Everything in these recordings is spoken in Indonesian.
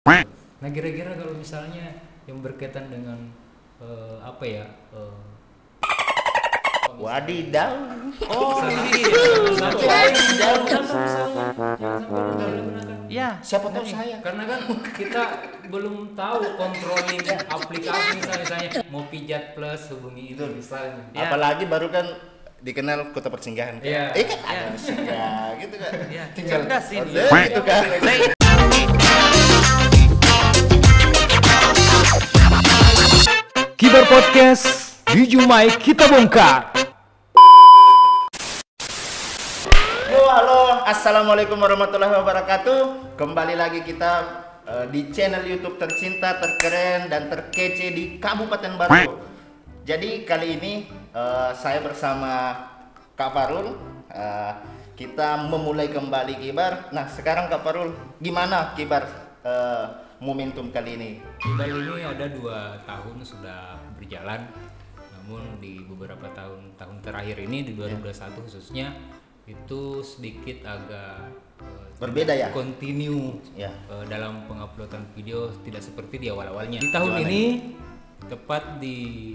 Nah kira-kira kalau misalnya yang berkaitan dengan apa ya? Wadidaw. Oh ini Ya, siapa tahu saya. karena kan kita belum tahu controlling aplikasi misalnya mau pijat plus hubungi itu misalnya. Ya. Apalagi baru kan dikenal kota persinggahan kan. Iya. Kan ada singgah gitu kan. Ya, Tinggal cerdas ini. order gitu kan. Kibar Podcast di Jumai kita bongkar. Yo, halo, assalamualaikum warahmatullahi wabarakatuh. Kembali lagi kita di channel YouTube tercinta, terkeren dan terkece di Kabupaten Baru. Jadi kali ini saya bersama Kak Farul. Kita memulai kembali Kibar. Nah, sekarang Kak Farul, gimana Kibar momentum kali ini? Kibar ini ada 2 tahun sudah berjalan, namun di beberapa tahun terakhir ini di 2021 khususnya itu sedikit agak Berbeda ya? Continue Ya. dalam penguploadan video tidak seperti di awal-awalnya. Di tahun Gimana ini tepat di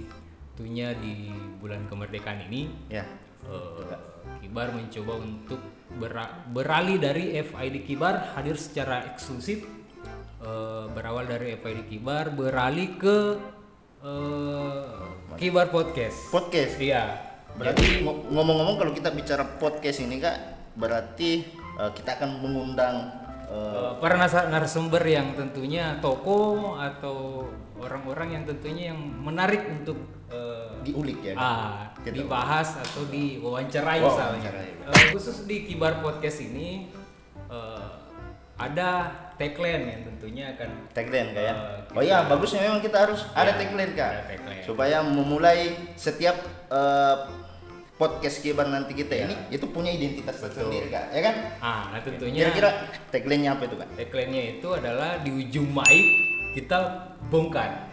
bulan kemerdekaan ini Ya. Kibar mencoba untuk beralih dari FID Kibar hadir secara eksklusif, berawal dari FID Kibar beralih ke Kibar Podcast. Podcast. Iya. Berarti ngomong-ngomong kalau kita bicara podcast ini Kak, berarti kita akan mengundang Para narasumber yang tentunya tokoh atau orang-orang yang tentunya yang menarik untuk diulik ya. Gitu. dibahas atau diwawancarai Wow, misalnya. wawancarai. Khusus di Kibar Podcast ini ada tagline yang tentunya akan Tagline Kak ya. kita- Oh iya, bagusnya memang kita harus ada Ya, tagline Kak. ada tagline. Supaya memulai setiap podcast Kibar nanti kita ini itu punya identitas tersendiri Kak, ya kan? nah tentunya Kira-kira tagline-nya apa itu Kak? tagline-nya itu adalah di ujung mic kita bongkar.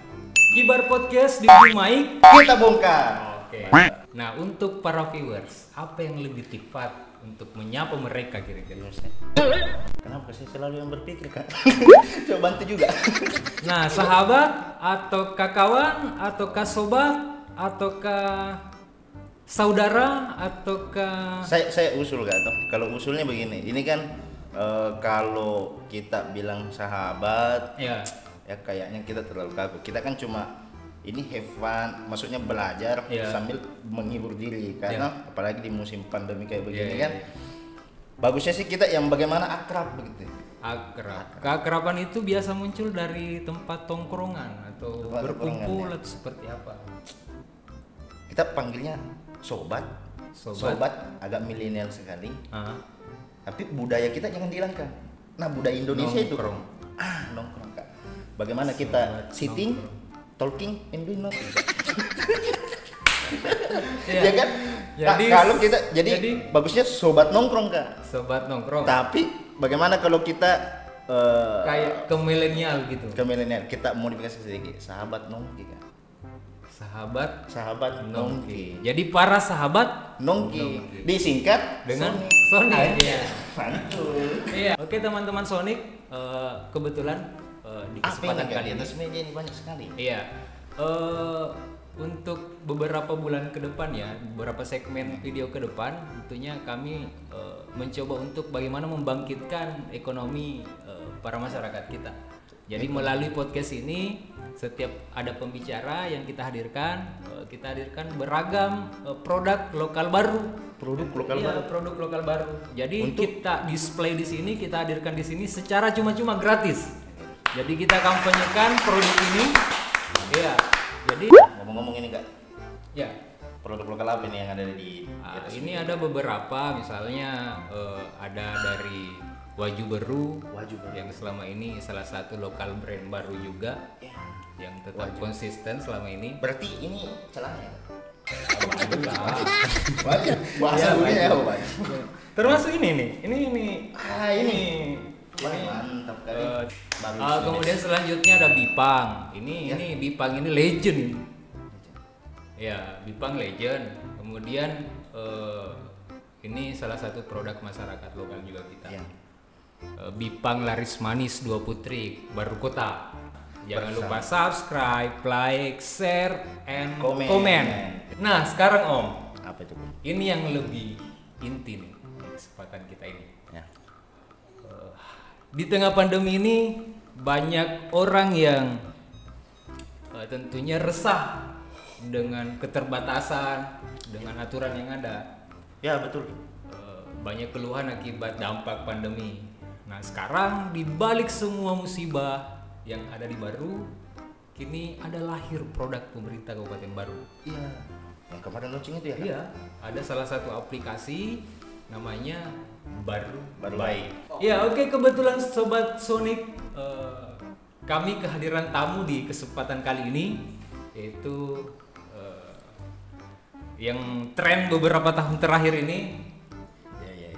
Kibar Podcast di ujung mic. Kita bongkar. Oke. Nah, untuk para viewers, apa yang lebih tepat untuk menyapa mereka kira-kira? Kenapa sih selalu yang berpikir Kak? Coba bantu juga. Nah, sahabat atau kawan ataukah sobat ataukah saudara ataukah Saya usul Kak, toh. Kalau usulnya begini, ini kan kalau kita bilang sahabat, ya ya kayaknya kita terlalu kaku. Kita kan cuma ini have fun, maksudnya belajar Iya. sambil menghibur diri karena apalagi di musim pandemi kayak begini Iya, kan. Bagusnya sih kita yang bagaimana akrab begitu. akrab. Keakraban itu biasa muncul dari tempat tongkrongan atau Tempat berkumpul tongkrongan, atau seperti apa? Kita panggilnya sobat. Sobat. Agak milenial sekali. Ah, Tapi budaya kita jangan dihilangkan. Nah, budaya Indonesia Nongkrong. itu nongkrong Kak. Bagaimana kita Sobat sitting, nongkrong. talking and doing nothing. Iya. Ya kan? Jadi- kalau kita jadi bagusnya sobat nongkrong Kak. sobat nongkrong. Tapi bagaimana kalau kita Kayak ke milenial gitu. ke milenial, kita modifikasi sedikit, sahabat nongki Kak. Sahabat Nongki. Jadi para sahabat Nongki disingkat dengan Sonic. Sonic. Aja. Iya. Mantul. Iya. Oke teman-teman Sonic, kebetulan di Apa kesempatan ini Kak? kali Di ini, atas meja ini banyak sekali. iya, untuk beberapa bulan ke depan ya, beberapa segmen video ke depan, tentunya kami mencoba untuk bagaimana membangkitkan ekonomi para masyarakat kita. Jadi melalui podcast ini, setiap ada pembicara yang kita hadirkan beragam produk lokal baru. Produk lokal Iya, baru. produk lokal baru. Jadi Untuk- kita display di sini, kita hadirkan di sini secara cuma-cuma gratis. Jadi kita kampanyekan produk ini. Iya. Jadi Ngomong-ngomong ini Kak, ya, produk lokal apa ini yang ada di atas ini meja? ada beberapa, misalnya ada dari Waju Beru, Waju Beru. yang selama ini salah satu lokal brand baru juga Ya. yang tetap konsisten selama ini. Berarti ini celana ya? Waju. Bahasa Ya, dunia ya, waju. Pak. Termasuk ini nih, ini. Ini. Wah, Ini, mantap kali. eh, Bagus. kemudian selanjutnya ada Bipang. Ya. Ini Bipang ini legend. Ya, Bipang legend. Kemudian ini salah satu produk masyarakat lokal juga kita. Ya. Bipang Laris Manis Dua Putri Baru Kota. Jangan lupa subscribe, like, share, and komen. Nah sekarang Om, Apa itu? ini yang lebih inti nih di kesempatan kita ini. Ya. Di tengah pandemi ini banyak orang yang tentunya resah dengan keterbatasan, dengan aturan yang ada. Ya betul. Banyak keluhan akibat dampak pandemi. Nah sekarang di balik semua musibah yang ada di Baru, kini ada lahir produk pemerintah Kabupaten Baru. Iya. Yang kemarin launching itu ya? Iya, ada salah satu aplikasi namanya Baru Baik. Ya oke, kebetulan Sobat Sonic, kami kehadiran tamu di kesempatan kali ini, yaitu yang tren beberapa tahun terakhir ini, Ya.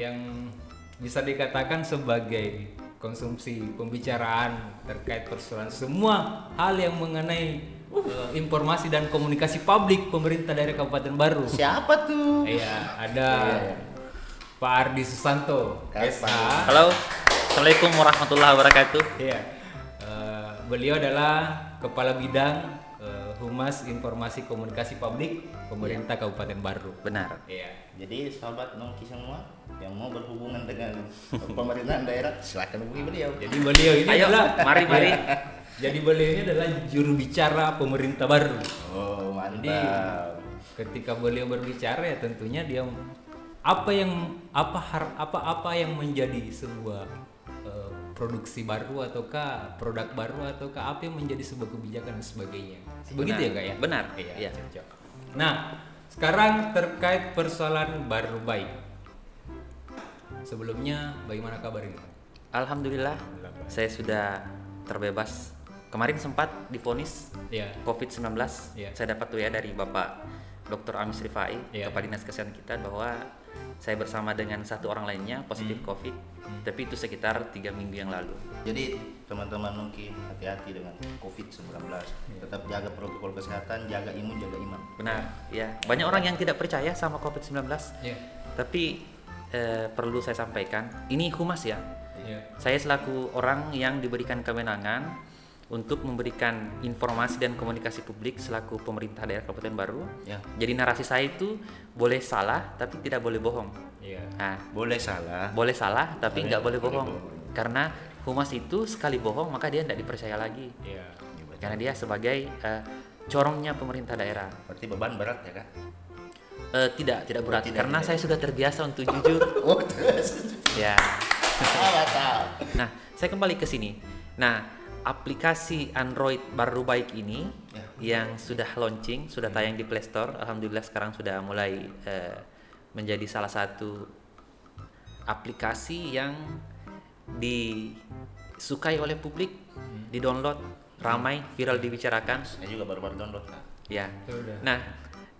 yang bisa dikatakan sebagai konsumsi pembicaraan terkait persoalan semua hal yang mengenai informasi dan komunikasi publik pemerintah daerah Kabupaten Baru. Siapa tuh? Iya, ada Iya. Pak Ardi Susanto, Pak SA. Halo, Assalamualaikum warahmatullahi wabarakatuh. Iya. Beliau adalah Kepala Bidang Humas Informasi Komunikasi Publik Pemerintah Kabupaten Baru. Benar. Iya. Jadi sahabat Nongki semua yang mau berhubungan dengan pemerintahan daerah silakan hubungi beliau. Jadi beliau ini Ayo, adalah mari. Jadi beliau ini adalah juru bicara pemerintah Baru. Oh Jadi mantap. ketika beliau berbicara ya tentunya dia apa yang menjadi sebuah produksi baru ataukah produk baru ataukah apa yang menjadi sebuah kebijakan dan sebagainya. Begitu ya Kak ya? Benar. Iya. Iya. Cocok. Nah, sekarang terkait persoalan Baru Baik. Sebelumnya bagaimana kabarnya? Alhamdulillah, saya sudah terbebas. Kemarin sempat divonis Iya. COVID-19. Iya. Saya dapat WA dari Bapak Dr. Amis Rifai, Iya. Kepala Dinas Kesehatan kita, bahwa saya bersama dengan satu orang lainnya positif COVID. Tapi itu sekitar 3 minggu yang lalu. Jadi teman-teman Nongki hati-hati dengan COVID-19. Tetap jaga protokol kesehatan, jaga imun, jaga iman. Benar, ya. Banyak orang yang tidak percaya sama COVID-19. Iya. Tapi perlu saya sampaikan, ini humas ya. Iya. Saya selaku orang yang diberikan kewenangan untuk memberikan informasi dan komunikasi publik selaku pemerintah daerah Kabupaten Baru. Ya. Jadi narasi saya itu boleh salah tapi tidak boleh bohong. Iya. Nah, Boleh salah. boleh salah tapi nggak boleh boleh bohong. bohong. Karena humas itu sekali bohong maka dia tidak dipercaya lagi. Iya. Karena dia sebagai corongnya pemerintah daerah. Berarti beban berat ya kan? Tidak berat Tidak, karena tidak. saya sudah terbiasa untuk jujur. Oh terus. Ya. Mantap. Nah, saya kembali ke sini. Nah, aplikasi Android Baru Baik ini yang sudah launching, sudah tayang di Play Store. Alhamdulillah sekarang sudah mulai menjadi salah satu aplikasi yang disukai oleh publik, di-download, ramai, viral dibicarakan. Saya juga baru-baru download. Ya. Sudah. Nah,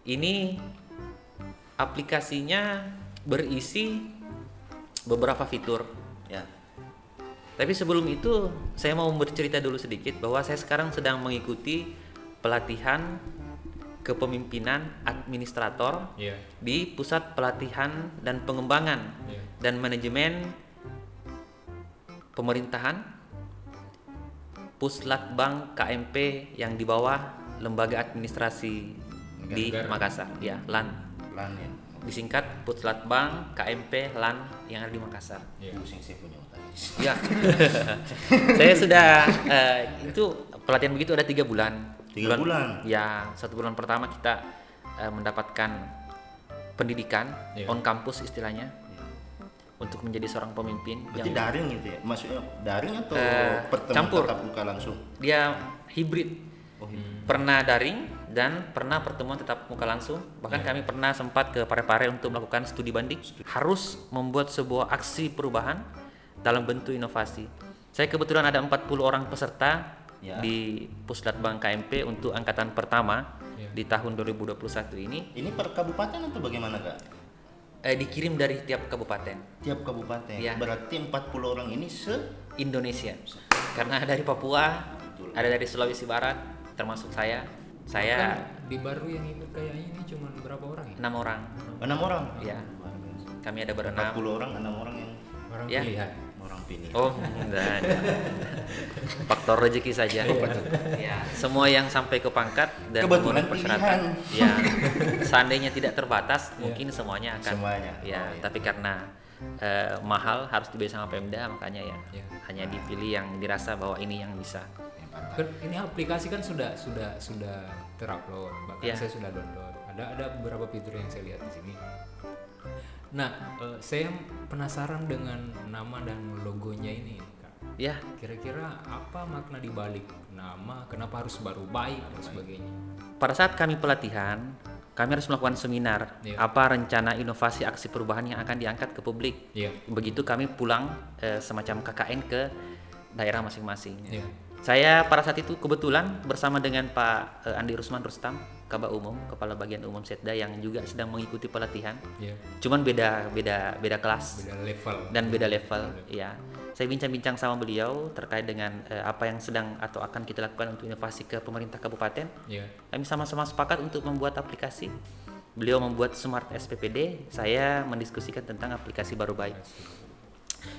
ini aplikasinya berisi beberapa fitur. Ya. Tapi sebelum itu saya mau bercerita dulu sedikit bahwa saya sekarang sedang mengikuti pelatihan kepemimpinan administrator Iya. di Pusat Pelatihan dan Pengembangan Iya. dan Manajemen Pemerintahan Puslatbang KMP yang di bawah Lembaga Administrasi di Negara. Makassar, ya, LAN. Lan ya. Disingkat Puslatbang KMP LAN yang ada di Makassar. Iya. Pusing saya punya otak. Ya, saya sudah itu pelatihan begitu ada 3 bulan. 3 bulan? Ya, 1 bulan pertama kita mendapatkan pendidikan Iya. on campus istilahnya untuk menjadi seorang pemimpin. Berarti daring gitu ya? Maksudnya daring atau pertemuan campur. tatap muka langsung? Dia hibrid, Oh, pernah daring dan pernah pertemuan tetap muka langsung. Bahkan kami pernah sempat ke Parepare untuk melakukan studi banding. Harus membuat sebuah aksi perubahan dalam bentuk inovasi. Saya kebetulan ada 40 orang peserta Ya. di Puslatbang KMP untuk angkatan pertama Ya. di tahun 2021 ini. Ini per kabupaten atau bagaimana kak? Dikirim dari tiap kabupaten Tiap kabupaten. Ya. Berarti 40 orang ini Indonesia. Karena dari Papua, Betul. ada dari Sulawesi Barat, termasuk saya. Saya Kan di Baru yang ikut kayaknya ini cuma berapa orang ya? 6 orang. 6 orang. Ya. Luar biasa. Kami ada berenam. 40 orang, 6 orang yang Orang Ya. pilihan. orang pilih. Oh, enggak. Faktor rezeki saja. Ya, semua yang sampai ke pangkat dan Kebetulan memenuhi persyaratan, pilihan. ya, seandainya tidak terbatas, mungkin semuanya akan. Semuanya. Ya, Oh, iya. tapi karena mahal harus dibayar sama Pemda, makanya ya, Ya. hanya dipilih yang dirasa bahwa ini yang bisa. Kan ini aplikasi kan sudah terupload, bahkan Ya. saya sudah download. Ada beberapa fitur yang saya lihat di sini. Nah, saya penasaran dengan nama dan logonya ini, Kak. Ya, Kira-kira apa makna di balik nama? Kenapa harus baru baik dan sebagainya? pada saat kami pelatihan, kami harus melakukan seminar. Iya. Apa rencana inovasi aksi perubahan yang akan diangkat ke publik? Iya. Begitu kami pulang semacam KKN ke daerah masing-masing. Iya. Saya pada saat itu kebetulan bersama dengan Pak Andi Rusman Rustam, Kabak Umum, Kepala Bagian Umum Setda yang juga sedang mengikuti pelatihan. Iya. Cuman beda kelas Beda level. dan beda level. Ya, saya bincang-bincang sama beliau terkait dengan apa yang sedang atau akan kita lakukan untuk inovasi ke pemerintah kabupaten. Iya. Kami sama-sama sepakat untuk membuat aplikasi. Beliau membuat Smart SPPD, saya mendiskusikan tentang aplikasi baru baik.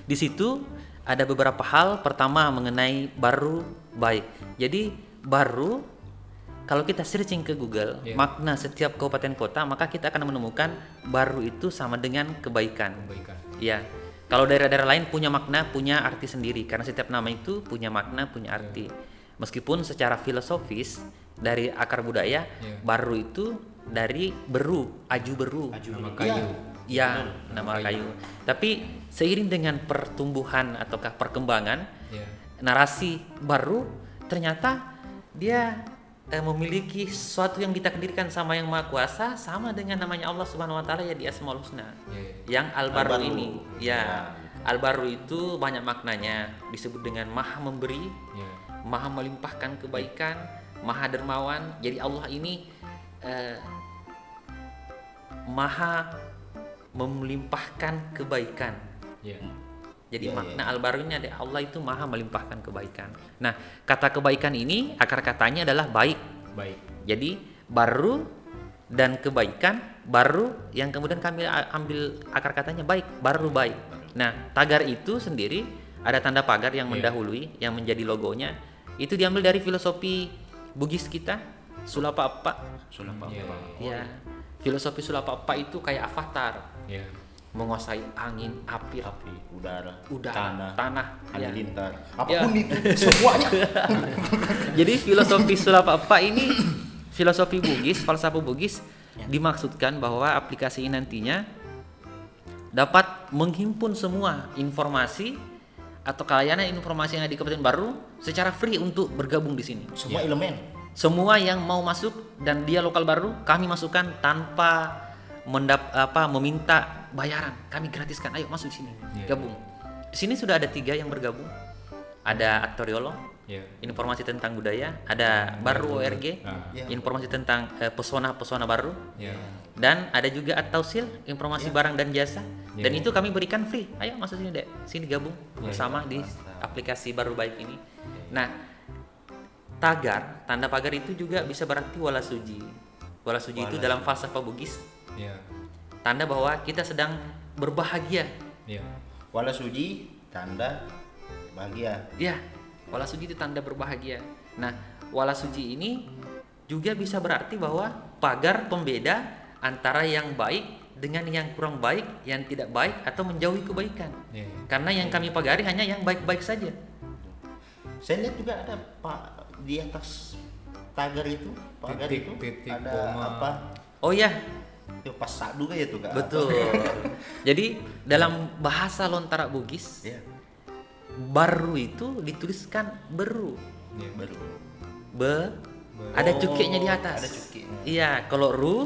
Di situ ada beberapa hal. Pertama mengenai baru baik. Jadi baru, kalau kita searching ke Google Iya. makna setiap kabupaten kota, maka kita akan menemukan baru itu sama dengan kebaikan. Kebaikan. Ya, kalau daerah-daerah lain punya makna, punya arti sendiri karena setiap nama itu punya makna, punya arti. Meskipun secara filosofis dari akar budaya, Iya. baru itu dari beru, aju beru. Nama kayu. Ya, nama kayu. Tapi seiring dengan pertumbuhan ataukah perkembangan, Iya. narasi baru ternyata dia memiliki sesuatu yang ditakdirkan sama Yang Maha Kuasa, sama dengan namanya Allah Subhanahu wa taala ya di Asmaul Husna. Iya. Yang Al-Baru Al-Baru. ini, ya. Al-Baru itu banyak maknanya, disebut dengan Maha Memberi, Iya. Maha Melimpahkan kebaikan, Maha Dermawan. Jadi Allah ini Maha melimpahkan kebaikan. Iya. Jadi Ya, makna Al-Baru ini ada Allah itu Maha melimpahkan kebaikan. Nah, kata kebaikan ini akar katanya adalah baik. Baik. Jadi baru dan kebaikan, baru yang kemudian kami ambil akar katanya baik, baru baik. Nah, tagar itu sendiri ada tanda pagar yang Iya. mendahului yang menjadi logonya. Itu diambil dari filosofi Bugis kita, Sulapa Appa. Sulapa. Iya. Ya. Filosofi Sulapa Appa itu kayak avatar, Iya. menguasai angin, api, Udara, udara, tanah. tanah, Ya. halilintar, Ya. apapun itu semuanya. Jadi filosofi Sulapa Appa ini filosofi Bugis, falsafah Bugis, dimaksudkan bahwa aplikasi ini nantinya dapat menghimpun semua informasi atau layanan informasi yang ada di Kabupaten Baru secara free untuk bergabung di sini. Semua elemen. Semua yang mau masuk dan dia lokal baru kami masukkan tanpa meminta bayaran. Kami gratiskan. Ayo masuk di sini, Iya. gabung. Di sini sudah ada 3 yang bergabung. Ada Aktoriolo, Iya. informasi tentang budaya, ada Baru ORG, Nah. Ya. informasi tentang pesona-pesona baru, Iya. dan ada juga At-Tausil, informasi barang dan jasa. Ya. Dan itu kami berikan free. Ayo masuk sini, Dek. Sini gabung Ya. bersama di aplikasi Baru Baik ini. Nah, tagar, tanda pagar itu juga bisa berarti wala suji. Wala suji itu dalam falsafah Bugis Iya. tanda bahwa kita sedang berbahagia. Iya. Wala suji, tanda bahagia. Ya, wala suji itu tanda berbahagia. Nah, wala suji ini juga bisa berarti bahwa pagar pembeda antara yang baik dengan yang kurang baik, yang tidak baik atau menjauhi kebaikan. Iya. Karena yang kami pagari hanya yang baik-baik saja. Saya lihat juga ada Pak di atas tagar itu, pagar Titik, itu titik, ada koma. apa? Oh ya, Itu pas sadu ya tuh Kak. betul. Jadi dalam bahasa Lontara Bugis, Iya, baru itu dituliskan beru. Iya. baru. Ada cukiknya di atas. Ada cukiknya. Iya, kalau ru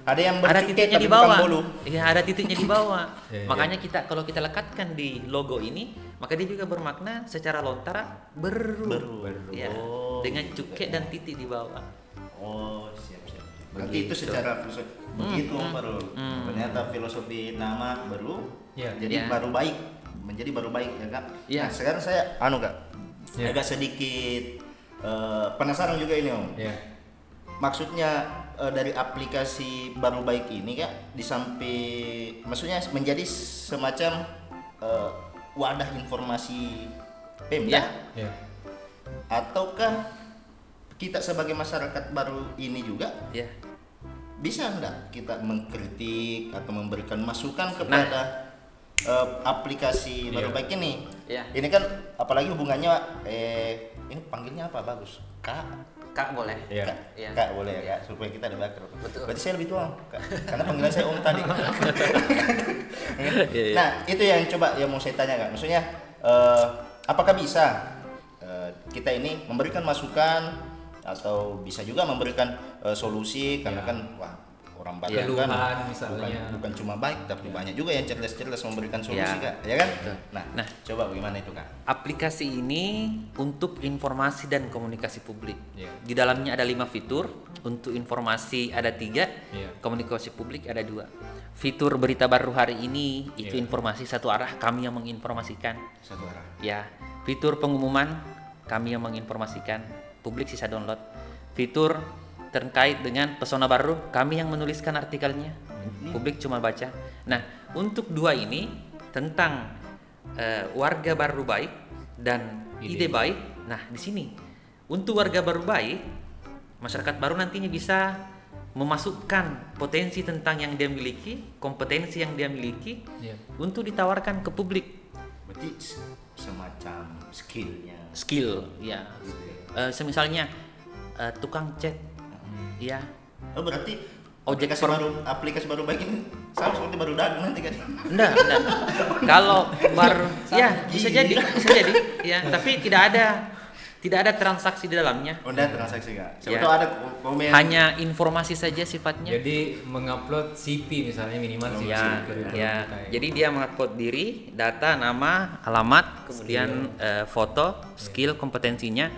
Ada yang ada bercukik titiknya tapi di bukan bawah. bolu. Iya, ada titiknya di bawah. Iya, iya. Makanya kalau kita lekatkan di logo ini, maka dia juga bermakna secara lontara beru. Beru. Iya, Oh, dengan gitu, cukik dan titik di bawah. Oh, siap. Berarti itu Begitu. secara filosofi begitu baru. Ternyata filosofi nama baru Iya. jadi Iya. baru baik, menjadi baru baik ya Kak. Iya. Nah, sekarang saya Kak. Iya. Agak sedikit penasaran juga ini Om. Iya. Maksudnya dari aplikasi baru baik ini Kak, di samping maksudnya menjadi semacam wadah informasi Pemda, Ya. ataukah kita sebagai masyarakat baru ini juga Ya. bisa enggak kita mengkritik atau memberikan masukan kepada aplikasi baru baik ini? Ya. Ini kan apalagi hubungannya ini panggilnya apa bagus? Kak boleh. Iya. Kak, Iya. Kak boleh ya, Kak, supaya kita ada background. Betul. Berarti saya lebih tua, Kak. Karena panggilan saya Om tadi. Iya. Nah, itu yang coba yang mau saya tanya, Kak. Maksudnya apakah bisa kita ini memberikan masukan atau bisa juga memberikan solusi karena Ya. kan wah orang banyak Keluhan kan misalnya. bukan cuma baik tapi banyak juga yang cerdas-cerdas memberikan solusi, Ya. Kak. Ya kan? Betul. Nah, coba bagaimana itu, Kak? Aplikasi ini untuk informasi dan komunikasi publik. Iya. Di dalamnya ada 5 fitur. Untuk informasi ada 3, Iya. komunikasi publik ada 2. Fitur berita baru hari ini itu Iya. informasi satu arah, kami yang menginformasikan. Satu arah. Ya, fitur pengumuman kami yang menginformasikan, publik sisa download. Fitur terkait dengan pesona baru kami yang menuliskan artikelnya, publik cuma baca. Nah, untuk 2 ini tentang warga baru baik dan ide baik. Nah, di sini untuk warga baru baik, masyarakat baru nantinya bisa memasukkan potensi tentang yang dia miliki, kompetensi yang dia miliki Iya. untuk ditawarkan ke publik. Berarti semacam skillnya. Skill, ya. Semisalnya tukang cat, ya. Oh, berarti Ojek aplikasi baru baik ini sama seperti baru dagang nanti kan? Enggak. Kalau baru, ya bisa Gini. jadi, ya. Tapi tidak ada transaksi di dalamnya. Oh, udah transaksi, Kak. Siapa Ya. tahu ada komen. Hanya informasi saja sifatnya. Jadi mengupload CV misalnya minimal CV. Ya, curriculum ya. kita ya. Jadi dia mengupload diri, data, nama, alamat, kemudian foto, skill, kompetensinya,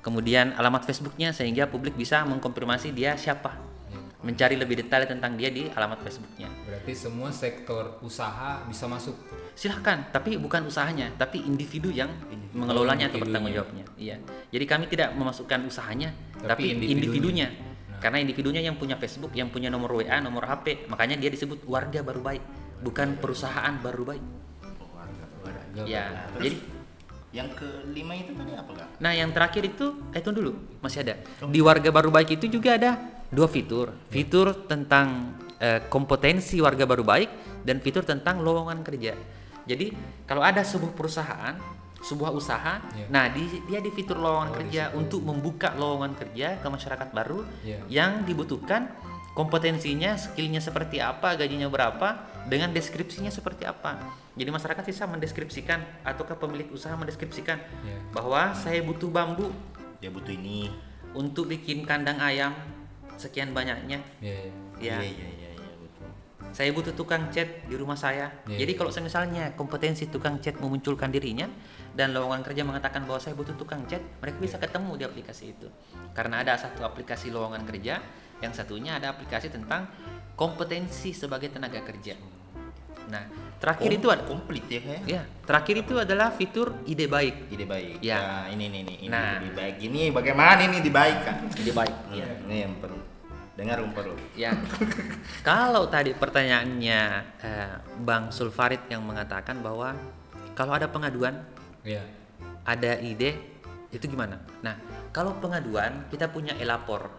kemudian alamat Facebooknya sehingga publik bisa mengkonfirmasi dia siapa, mencari lebih detail tentang dia di alamat Facebooknya. Berarti semua sektor usaha bisa masuk. Silahkan, tapi bukan usahanya, tapi individu yang mengelolanya atau individunya. bertanggung jawabnya. Iya. Jadi kami tidak memasukkan usahanya, Tapi tapi individunya. individunya. Karena individunya yang punya Facebook, yang punya nomor WA, nomor HP, makanya dia disebut warga baru baik, bukan perusahaan baru baik. Warga Ya. Nah, terus Jadi, yang kelima itu tadi apa, Kak? nah yang terakhir itu, tunggu dulu, masih ada. Di warga baru baik itu juga ada 2 fitur. Fitur tentang kompetensi warga baru baik dan fitur tentang lowongan kerja. Jadi kalau ada sebuah perusahaan, sebuah usaha, Iya. nah dia di fitur lowongan Oh, di kerja situ. untuk membuka lowongan kerja ke masyarakat baru Iya. yang dibutuhkan kompetensinya, skillnya seperti apa, gajinya berapa, dengan deskripsinya seperti apa. Jadi masyarakat bisa mendeskripsikan ataukah pemilik usaha mendeskripsikan Iya. bahwa saya butuh bambu Dia butuh ini. untuk bikin kandang ayam sekian banyaknya. Ya, Ya. Iya, betul. Saya butuh tukang cat di rumah saya. Iya. Jadi kalau misalnya kompetensi tukang cat memunculkan dirinya dan lowongan kerja mengatakan bahwa saya butuh tukang cat, mereka bisa ketemu di aplikasi itu. Karena ada satu aplikasi lowongan kerja, yang satunya ada aplikasi tentang kompetensi sebagai tenaga kerja. Nah, terakhir itu ada komplit ya, Kak? ya, terakhir itu adalah fitur ide baik. Ide baik. Ya. Nah, ini Nah. lebih baik. Ini bagaimana ini dibaikkan? Ide baik. Ya. Ini yang perlu. Dengar perlu. Ya, kalau tadi pertanyaannya Bang Sulfarid yang mengatakan bahwa kalau ada pengaduan, ya. ada ide, itu gimana? Nah, kalau pengaduan kita punya elapor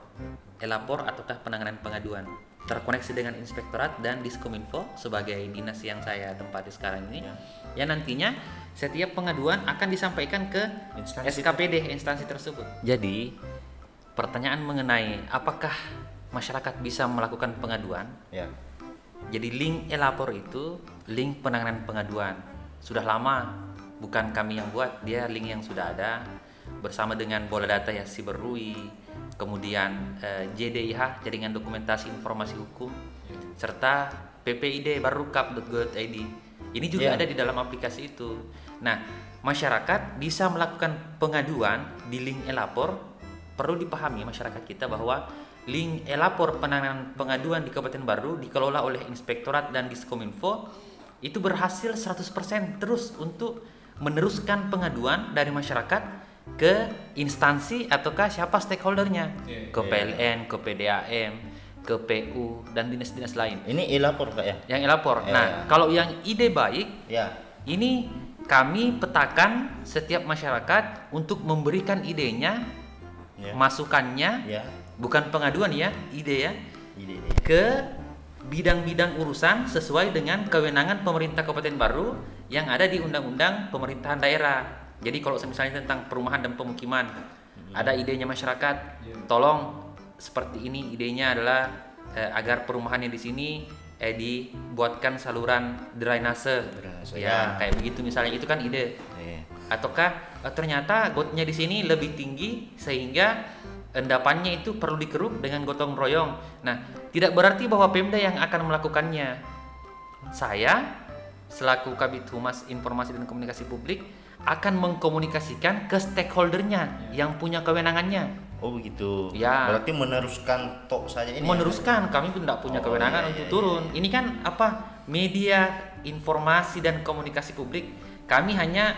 ataukah penanganan pengaduan terkoneksi dengan Inspektorat dan Diskominfo sebagai dinas yang saya tempati sekarang ini. Ya nantinya setiap pengaduan akan disampaikan ke Instansi SKPD instansi tersebut. Jadi pertanyaan mengenai apakah masyarakat bisa melakukan pengaduan? Ya. Jadi link elapor itu link penanganan pengaduan. Sudah lama, bukan kami yang buat, dia link yang sudah ada bersama dengan Bola Data ya Siberui, kemudian JDIH Jaringan Dokumentasi Informasi Hukum, serta PPID barukap.go.id. Ini juga Ya. ada di dalam aplikasi itu. Nah, masyarakat bisa melakukan pengaduan di link elapor. Perlu dipahami masyarakat kita bahwa link elapor penanganan pengaduan di Kabupaten Baru dikelola oleh Inspektorat dan Diskominfo itu berhasil 100% terus untuk meneruskan pengaduan dari masyarakat ke instansi ataukah siapa stakeholdernya, ke PLN, ke PDAM, ke PU dan dinas-dinas lain. Ini elapor, Kak ya? Yang elapor. Ya, Nah, ya. kalau yang ide baik Ya. ini kami petakan setiap masyarakat untuk memberikan idenya, masukannya, bukan pengaduan ya, ide ya, ke bidang-bidang urusan sesuai dengan kewenangan pemerintah Kabupaten Baru yang ada di Undang-Undang Pemerintahan Daerah. Jadi kalau misalnya tentang perumahan dan pemukiman, ada idenya masyarakat, tolong seperti ini idenya adalah agar perumahannya di sini dibuatkan saluran drainase, kayak begitu misalnya, itu kan ide. Ataukah ternyata gotnya di sini lebih tinggi sehingga endapannya itu perlu dikeruk dengan gotong royong. Nah, tidak berarti bahwa Pemda yang akan melakukannya. Saya selaku Kabid Humas Informasi dan Komunikasi Publik akan mengkomunikasikan ke stakeholdernya yang punya kewenangannya. Oh begitu. Ya. Berarti meneruskan tok saja ini. Meneruskan, kami pun tidak punya kewenangan untuk turun. Ini kan media informasi dan komunikasi publik. Kami hanya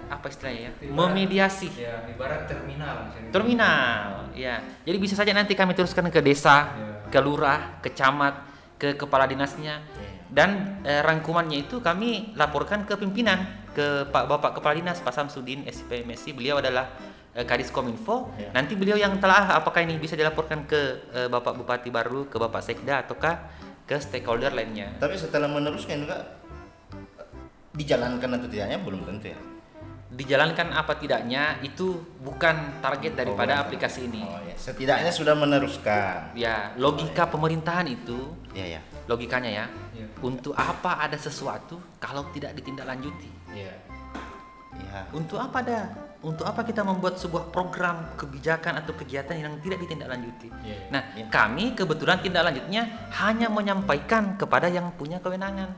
apa istilahnya ya? Memediasi. Ya, ibarat terminal. Terminal, ya. Jadi bisa saja nanti kami teruskan ke desa, ke lurah, ke camat, ke kepala dinasnya. Dan rangkumannya itu kami laporkan ke pimpinan, ke Bapak Kepala Dinas Pak Samsudin SPMSI. Beliau adalah Kadis Kominfo. Nanti beliau yang telah apakah ini bisa dilaporkan ke Bapak Bupati Baru, ke Bapak Sekda, ataukah ke stakeholder lainnya. Tapi setelah meneruskan juga dijalankan atau tidaknya belum tentu ya. Dijalankan apa tidaknya itu bukan target daripada aplikasi ini. Setidaknya sudah meneruskan. Ya, logika pemerintahan itu. Ya. Logikanya ya. Untuk apa ada sesuatu kalau tidak ditindaklanjuti? Ya. Untuk apa ada? Untuk apa kita membuat sebuah program kebijakan atau kegiatan yang tidak ditindaklanjuti? Kami kebetulan tindak lanjutnya hanya menyampaikan kepada yang punya kewenangan.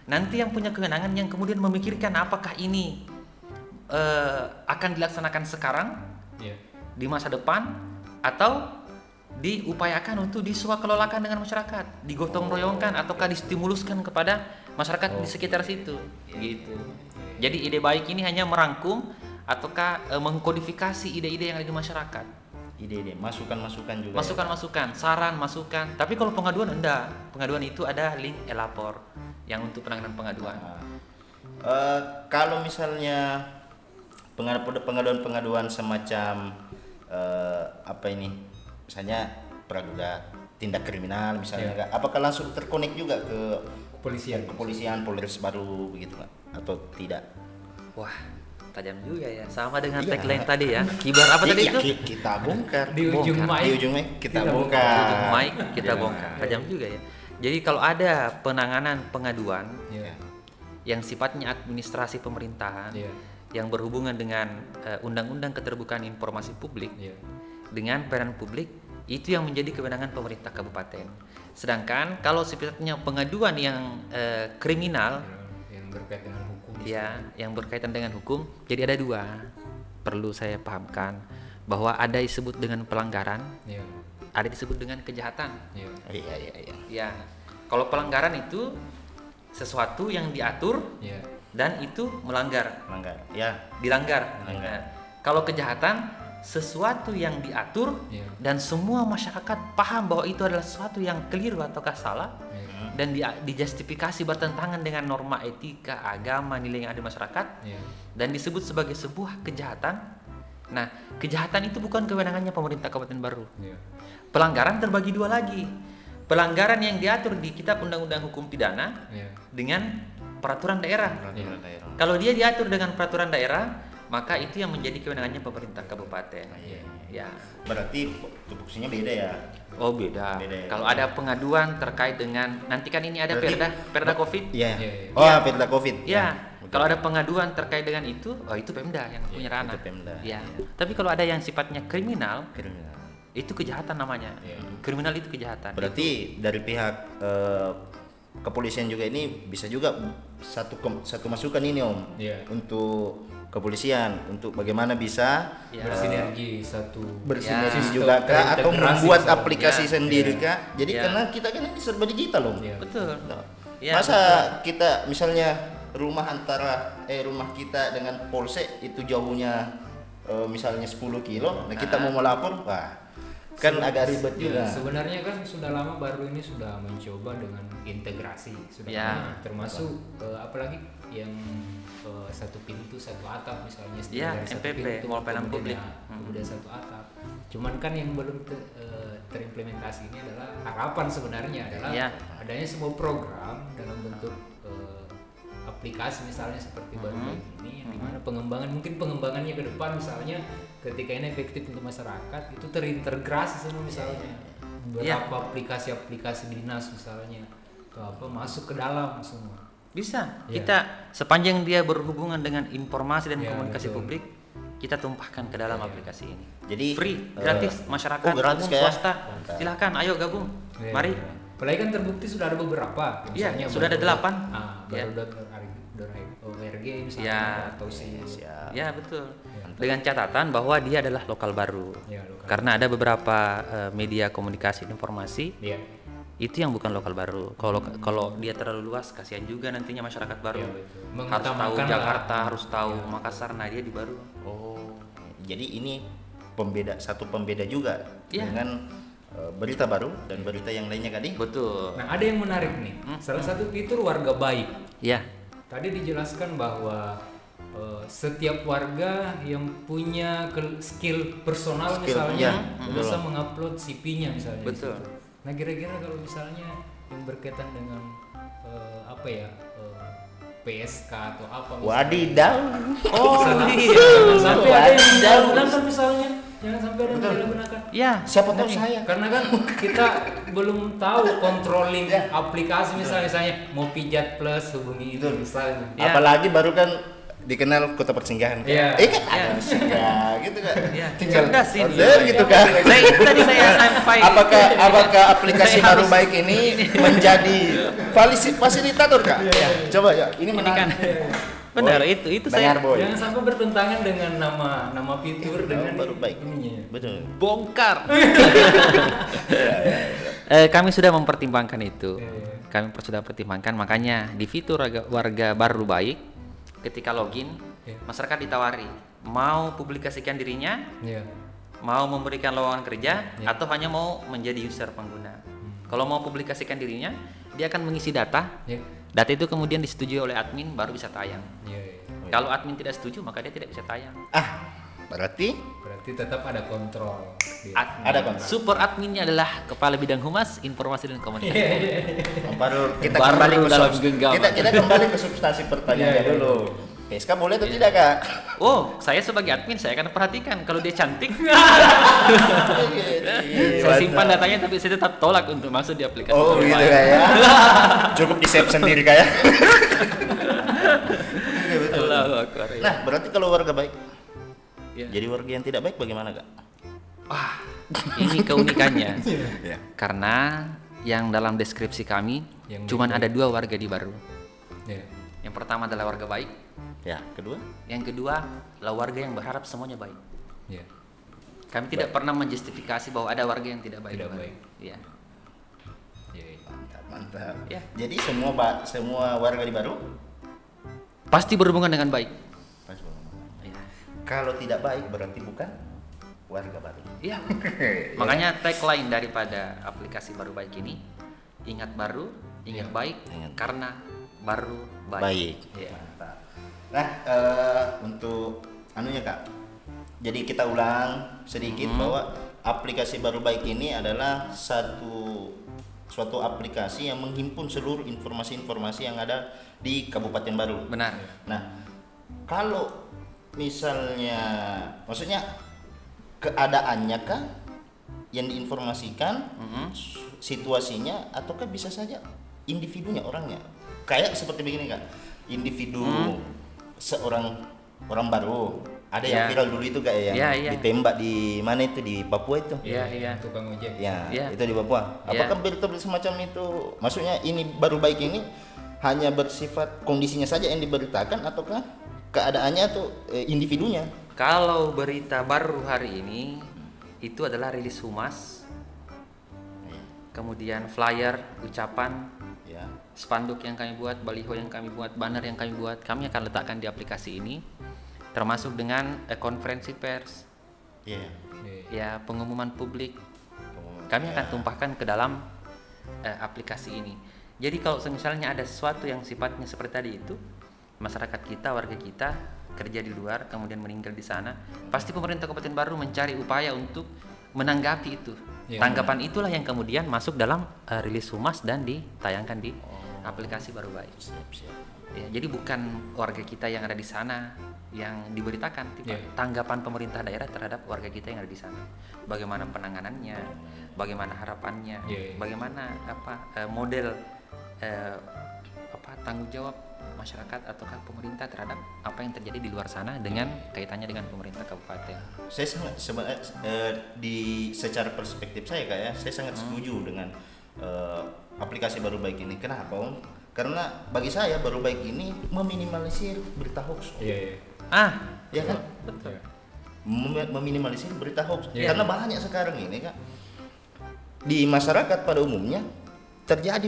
Nanti yang punya kewenangan yang kemudian memikirkan apakah ini akan dilaksanakan sekarang, di masa depan, atau diupayakan untuk diswakelolakan dengan masyarakat, digotong royongkan ataukah distimuluskan kepada masyarakat di sekitar situ, gitu. Jadi ide baik ini hanya merangkum ataukah mengkodifikasi ide-ide yang ada di masyarakat. Ide-ide, masukan-masukan juga. Masukan-masukan, saran, masukan. Tapi kalau pengaduan enggak. Pengaduan itu ada link e-lapor yang untuk penanganan pengaduan. Kalau misalnya pengaduan-pengaduan semacam misalnya praduga tindak kriminal misalnya, apakah langsung terkonek juga ke kepolisian Polres Baru begitu nggak? Atau tidak? Wah, tajam juga ya. Sama dengan tagline tadi ya. Kibar apa tadi itu? Kita bongkar. Di ujung mic kita bongkar. Di ujung mic kita bongkar. Tajam juga ya. Jadi kalau ada penanganan pengaduan yang sifatnya administrasi pemerintahan, yang berhubungan dengan Undang-Undang Keterbukaan Informasi Publik, dengan pelayanan publik, itu yang menjadi kewenangan pemerintah kabupaten. Sedangkan kalau sifatnya pengaduan yang kriminal, yang berkaitan dengan hukum, yang berkaitan dengan hukum, jadi ada dua. Perlu saya pahamkan bahwa ada disebut dengan pelanggaran, ada disebut dengan kejahatan. Ya, kalau pelanggaran itu sesuatu yang diatur dan itu dilanggar. Nah, kalau kejahatan sesuatu yang diatur dan semua masyarakat paham bahwa itu adalah sesuatu yang keliru ataukah salah dan dijustifikasi bertentangan dengan norma etika, agama, nilai yang ada di masyarakat dan disebut sebagai sebuah kejahatan. Nah, kejahatan itu bukan kewenangannya pemerintah Kabupaten Baru. Pelanggaran terbagi dua lagi. Pelanggaran yang diatur di Kitab Undang-Undang Hukum Pidana dengan peraturan daerah. Kalau dia diatur dengan peraturan daerah, maka itu yang menjadi kewenangannya pemerintah kabupaten. Ya. Berarti tupoksinya beda ya? Oh beda. Kalau ada pengaduan terkait dengan nanti kan ini ada Perda Covid. Perda Covid. Kalau ada pengaduan terkait dengan itu, itu Pemda yang punya ranah. Tapi kalau ada yang sifatnya kriminal, itu kejahatan namanya. Kriminal itu kejahatan. Berarti dari pihak kepolisian juga ini bisa juga satu masukan ini Om untuk kepolisian untuk bagaimana bisa bersinergi juga kah atau membuat aplikasi sendiri kah. Jadi karena kita kan ini serba digital Om. Betul. Masa kita misalnya rumah kita dengan polsek itu jauhnya misalnya 10 kilo, nah kita mau melapor, Kan agak ribet juga. Sebenarnya kan sudah lama baru ini sudah mencoba dengan integrasi, sudah Ya. lama. Termasuk apalagi yang satu pintu satu atap misalnya. Ya, dari satu MPP, pintu, mall pelayanan kemudian publik. kemudian satu atap. Cuman kan yang belum terimplementasi ini adalah harapan sebenarnya adalah Ya. adanya sebuah program dalam bentuk aplikasi misalnya seperti baru ini yang dimana pengembangannya ke depan misalnya ketika ini efektif untuk masyarakat itu terintegrasi semua misalnya beberapa aplikasi dinas misalnya atau apa masuk ke dalam semua Bisa. Ya. Kita sepanjang dia berhubungan dengan informasi dan Ya, komunikasi betul. publik, kita tumpahkan ke dalam aplikasi ini. Jadi Free, gratis, masyarakat, gratis umum, kayak? swasta. Mantap. Silahkan, ayo gabung. Ya, Mari. ya. Apalagi kan terbukti sudah ada beberapa Iya, misalnya sudah ada 8. Ya. baru ORG misalnya Ya. atau si siap. Ya, betul. Ya. Dengan catatan bahwa dia adalah lokal baru. Ya, lokal. Karena ada beberapa media komunikasi dan informasi Iya. itu yang bukan lokal baru. Kalau dia terlalu luas, kasihan juga nantinya masyarakat baru. Iya, betul. Harus tahu Mengutamakan Jakarta, lah. harus tahu Makassar. Nah, dia di baru. Oh, jadi ini satu pembeda juga Iya. dengan berita baru dan berita yang lainnya tadi. Betul. Nah, ada yang menarik nih. Salah satu fitur warga baik. Ya. Tadi dijelaskan bahwa setiap warga yang punya skill personal Skill, misalnya iya, bisa betul. mengupload CV-nya misalnya. di Betul. situ. Nah, kira-kira kalau misalnya yang berkaitan dengan PSK atau apa misalnya. Wadidaw. Oh, iya. Jangan sampai ada yang Wadidaw. disalahgunakan misalnya. Jangan sampai ada yang disalahgunakan. Ya. Siapa tahu saya. Karena kan kita belum tahu controlling aplikasi misalnya mau pijat plus hubungi itu misalnya. Ya. Apalagi baru kan dikenal kota persinggahan kan. Iya. Kan ada singgah gitu kan. Iya, Tinggal cerdas ini. order gitu kan. Itu tadi saya sampai. Apakah aplikasi Saya baru harus- baik ini menjadi fasilitator Kak? Coba ya, ini Ini kan. menarik. Benar, Boy, itu dengar, saya Boy. Jangan sampai bertentangan dengan nama fitur dengan baru baik. ininya. Betul. bongkar. Kami sudah mempertimbangkan itu. Kami sudah pertimbangkan, makanya di fitur warga baru baik, ketika login, masyarakat ditawari mau publikasikan dirinya, Iya. mau memberikan lowongan kerja, atau hanya mau menjadi user pengguna. Kalau mau publikasikan dirinya, dia akan mengisi data. Iya. Data itu kemudian disetujui oleh admin, baru bisa tayang. Iya. Kalau admin tidak setuju, maka dia tidak bisa tayang. Berarti Berarti tetap ada kontrol. Admin. Ada kontrol. Super adminnya adalah Kepala Bidang Humas, Informasi dan Komunikasi. baru kita Baru kembali ke dalam genggaman. kita kembali ke substansi pertanyaannya Iya, iya. dulu. PSK boleh atau tidak Kak? Oh, saya sebagai admin saya akan perhatikan kalau dia cantik. Saya simpan datanya tapi saya tetap tolak untuk masuk di aplikasi. Oh gitu Baik. Kak ya. Cukup di save sendiri Kak ya. Allahu Akbar, ya. Nah, berarti kalau warga baik, Ya. jadi warga yang tidak baik bagaimana Kak? Wah, ini keunikannya. Ya. Karena yang dalam deskripsi kami Yang cuman baik. ada 2 warga di baru. Iya. Yang pertama adalah warga baik, Ya, kedua? yang kedua adalah warga yang berharap semuanya baik. Iya. Kami tidak pernah menjustifikasi bahwa ada warga yang tidak baik. Tidak baik. Iya. Iya. Mantap, mantap. Ya. Jadi semua warga di baru Pasti berhubungan dengan baik. Iya. kalau tidak baik berarti bukan warga baru. Iya. Makanya tagline daripada aplikasi baru baik ini, ingat baru, ingat baik, Ingat. karena baru baik. Baik. Iya. Mantap. Nah, untuk anunya Kak. Jadi kita ulang sedikit bahwa aplikasi baru baik ini adalah suatu aplikasi yang menghimpun seluruh informasi-informasi yang ada di Kabupaten Baru. Benar. Nah, kalau misalnya, maksudnya keadaannya kah yang diinformasikan, situasinya, ataukah bisa saja individunya orangnya? Kayak seperti begini Kak, individu orang baru, ada yang Ya. viral dulu itu Kak yang Ya, ya. ditembak di mana itu di Papua itu? Iya, iya. Tukang ojek. Ya, Ya. itu di Papua. Ya. Apakah berita semacam itu? Maksudnya ini baru baik ini hanya bersifat kondisinya saja yang diberitakan ataukah keadaannya atau individunya? Kalau berita baru hari ini itu adalah rilis humas, kemudian flyer, ucapan, Ya. spanduk yang kami buat, baliho yang kami buat, banner yang kami buat, kami akan letakkan di aplikasi ini, termasuk dengan konferensi pers, Iya. Iya. ya pengumuman publik, kami akan tumpahkan ke dalam aplikasi ini. Jadi kalau misalnya ada sesuatu yang sifatnya seperti tadi itu, masyarakat kita, warga kita kerja di luar kemudian meninggal di sana, pasti pemerintah Kabupaten Baru mencari upaya untuk menanggapi itu. Tanggapan itulah yang kemudian masuk dalam rilis humas dan ditayangkan di aplikasi Baru Baik. Ya, jadi bukan warga kita yang ada di sana yang diberitakan, tanggapan pemerintah daerah terhadap warga kita yang ada di sana. Bagaimana penanganannya, bagaimana harapannya, bagaimana model tanggung jawab masyarakat ataukah pemerintah terhadap apa yang terjadi di luar sana dengan kaitannya dengan pemerintah kabupaten. Saya sangat secara perspektif saya saya sangat setuju dengan aplikasi Baru Baik ini. Kenapa, Om? Karena bagi saya Baru Baik ini meminimalisir berita hoax. Ya kan? Betul. Meminimalisir berita hoax. Karena banyak sekarang ini Kak, di masyarakat pada umumnya terjadi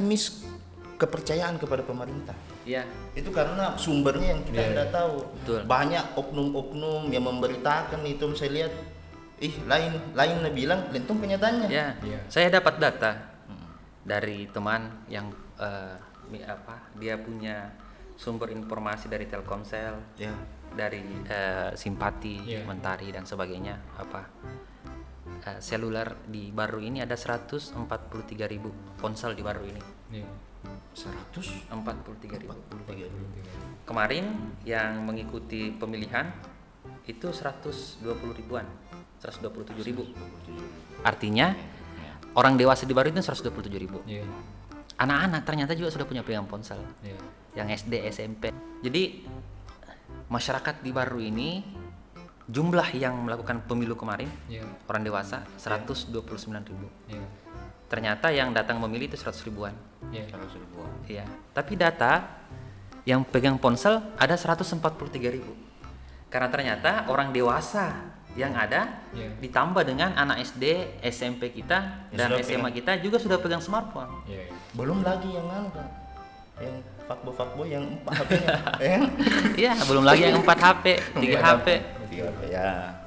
kepercayaan kepada pemerintah. Iya. Itu karena sumbernya yang kita tidak tahu. Betul. Banyak oknum-oknum yang memberitakan itu, saya lihat lain bilang, lentung kenyataannya. Ya. Saya dapat data dari teman yang dia punya sumber informasi dari Telkomsel, dari Simpati, Mentari dan sebagainya. Seluler di Baru ini ada 143.000 ponsel di Baru ini. 143.000. Kemarin yang mengikuti pemilihan itu 120 ribuan, 127.000. Artinya orang dewasa di Baru itu 127.000. Anak-anak ternyata juga sudah punya pegang ponsel. Yang SD, SMP. Jadi masyarakat di Baru ini jumlah yang melakukan pemilu kemarin orang dewasa 129.000. Ternyata yang datang memilih itu 100 ribuan. 100 ribuan. Iya. Tapi data yang pegang ponsel ada 143.000. Karena ternyata orang dewasa yang ada ditambah dengan anak SD, SMP kita dan SMA kita juga sudah pegang smartphone. Belum lagi yang yang fuckboy yang 4 HP-nya. Iya, belum lagi yang 4 HP, 3 HP.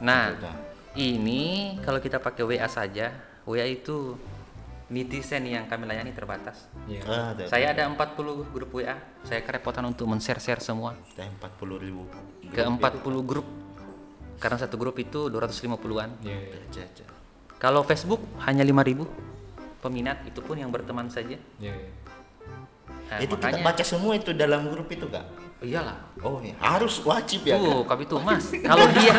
Nah, ini kalau kita pakai WA saja, WA itu netizen yang kami layani terbatas. Saya ada 40 grup WA. Saya kerepotan untuk men-share semua. 40.000 ke 40 grup. Karena satu grup itu 250-an. Kalau Facebook hanya 5.000 peminat, itu pun yang berteman saja. Itu makanya, kita baca semua itu dalam grup itu Kak? Iyalah. Oh ya, harus wajib ya Kak? Kabitumas. Kalau dia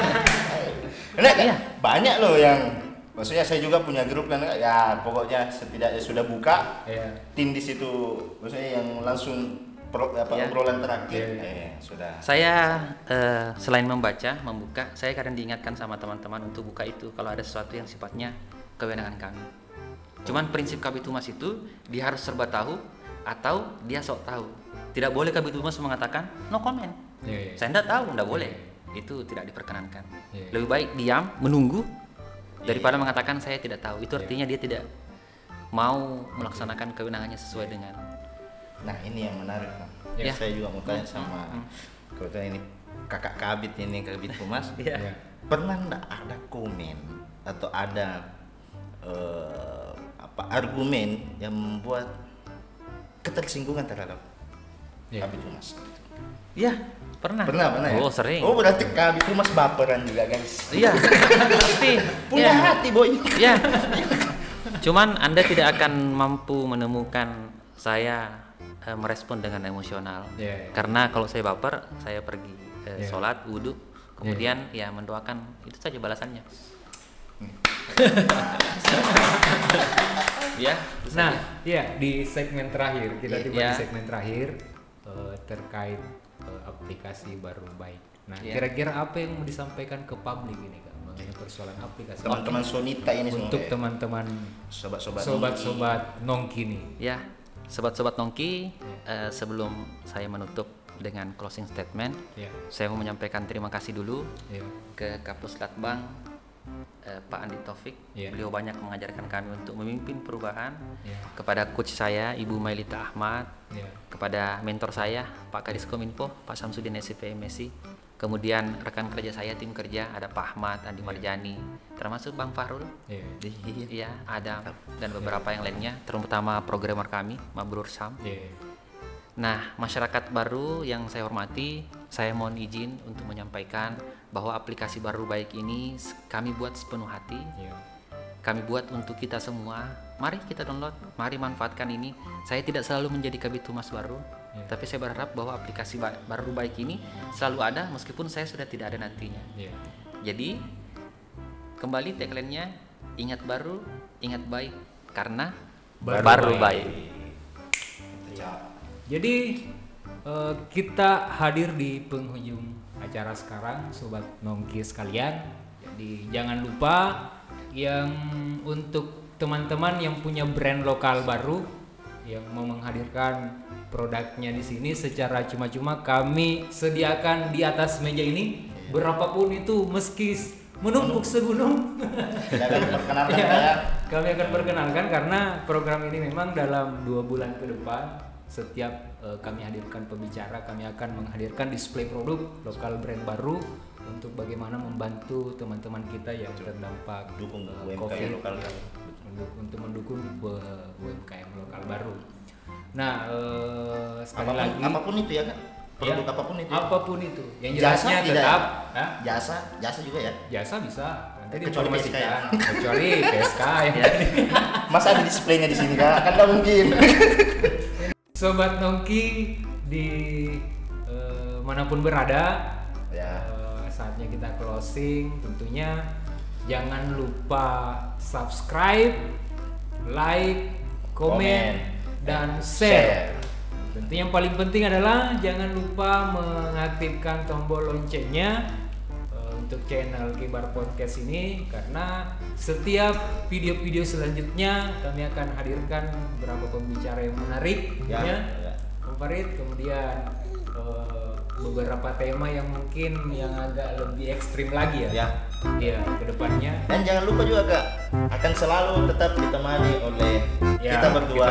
banyak loh yang, maksudnya saya juga punya grup kan ya, pokoknya setidaknya sudah buka tim di situ, maksudnya yang langsung obrolan terakhir sudah. Saya selain membuka, saya kadang diingatkan sama teman-teman untuk buka itu kalau ada sesuatu yang sifatnya kewenangan kami. Cuman prinsip Kabitumas itu dia harus serba tahu atau dia sok tahu. Tidak boleh Kabitumas mengatakan no comment. Saya tidak tahu, tidak boleh. Itu tidak diperkenankan. Lebih baik diam, menunggu daripada mengatakan saya tidak tahu. Itu artinya dia tidak mau melaksanakan kewenangannya sesuai dengan. Nah, ini yang menarik Kak. Saya juga mau tanya sama kebetulan ini kakak Kabit ini, Kabit Humas. Pernah enggak ada komen atau ada argumen yang membuat ketersinggungan terhadap Kabit Humas? Iya, pernah ya? Oh, sering. Oh, berarti Kabit Humas baperan juga, guys. Iya. Pasti. Punya hati, boy. Iya. Cuman Anda tidak akan mampu menemukan saya merespon dengan emosional. Karena kalau saya baper, saya pergi sholat, wudhu, kemudian mendoakan, itu saja balasannya. Di segmen terakhir kita tiba di segmen terakhir terkait aplikasi Baru Baik. Nah, kira-kira apa yang mau disampaikan ke publik ini Kak mengenai persoalan aplikasi? Teman-teman Sonita ini untuk teman-teman sobat-sobat Nongki nih. Ya, sobat-sobat Nongki, sebelum saya menutup dengan closing statement, saya mau menyampaikan terima kasih dulu ke Kapus Latbang Pak Andi Taufik. Beliau banyak mengajarkan kami untuk memimpin perubahan. Kepada coach saya Ibu Mailita Ahmad, kepada mentor saya Pak Kadis Kominfo Pak Samsudin SCP MSI, Kemudian rekan kerja saya, tim kerja, ada Pak Ahmad, Andi Marjani, termasuk Bang Fahrul, Iya. iya, ada, dan beberapa yang lainnya, terutama programmer kami, Mabrur Sam. Iya. Nah, masyarakat baru yang saya hormati, saya mohon izin untuk menyampaikan bahwa aplikasi Baru Baik ini kami buat sepenuh hati. Iya. Kami buat untuk kita semua. Mari kita download, mari manfaatkan ini. Saya tidak selalu menjadi Kabid Humas baru, tapi saya berharap bahwa aplikasi Baru Baik ini selalu ada meskipun saya sudah tidak ada nantinya. Iya. Jadi kembali tagline-nya, ingat baru, ingat baik, karena baru baik. Jadi kita hadir di penghujung acara sekarang, sobat nongki sekalian. Jadi jangan lupa yang untuk teman-teman yang punya brand lokal baru yang mau menghadirkan produknya di sini secara cuma-cuma, kami sediakan di atas meja ini berapapun itu, meski menumpuk segunung. Kami akan perkenalkan karena program ini memang dalam 2 bulan ke depan setiap kami hadirkan pembicara, kami akan menghadirkan display produk lokal brand baru untuk bagaimana membantu teman-teman kita yang terdampak Dukung COVID, lokal. untuk mendukung UMKM lokal baru. Nah, sekali Apapun, lagi apapun itu ya kan? Produk apapun itu. apapun itu, yang Jasa jelasnya tidak tetap ya? Jasa juga ya. jasa bisa nanti Kecuali diinformasikan, PSK kecuali PSK yang Masa ada displaynya di sini kan? Kan nggak mungkin. Sobat Nongki di manapun berada, Ya. saatnya kita closing. Tentunya jangan lupa subscribe, like, komen, dan share. Tentunya yang paling penting adalah jangan lupa mengaktifkan tombol loncengnya untuk channel Kibar Podcast ini, karena setiap video-video selanjutnya kami akan hadirkan beberapa pembicara yang menarik, Ya. Farid, kemudian beberapa tema yang mungkin yang agak lebih ekstrim lagi ya. Iya, kedepannya. Dan jangan lupa juga Kak, akan selalu tetap ditemani oleh kita berdua.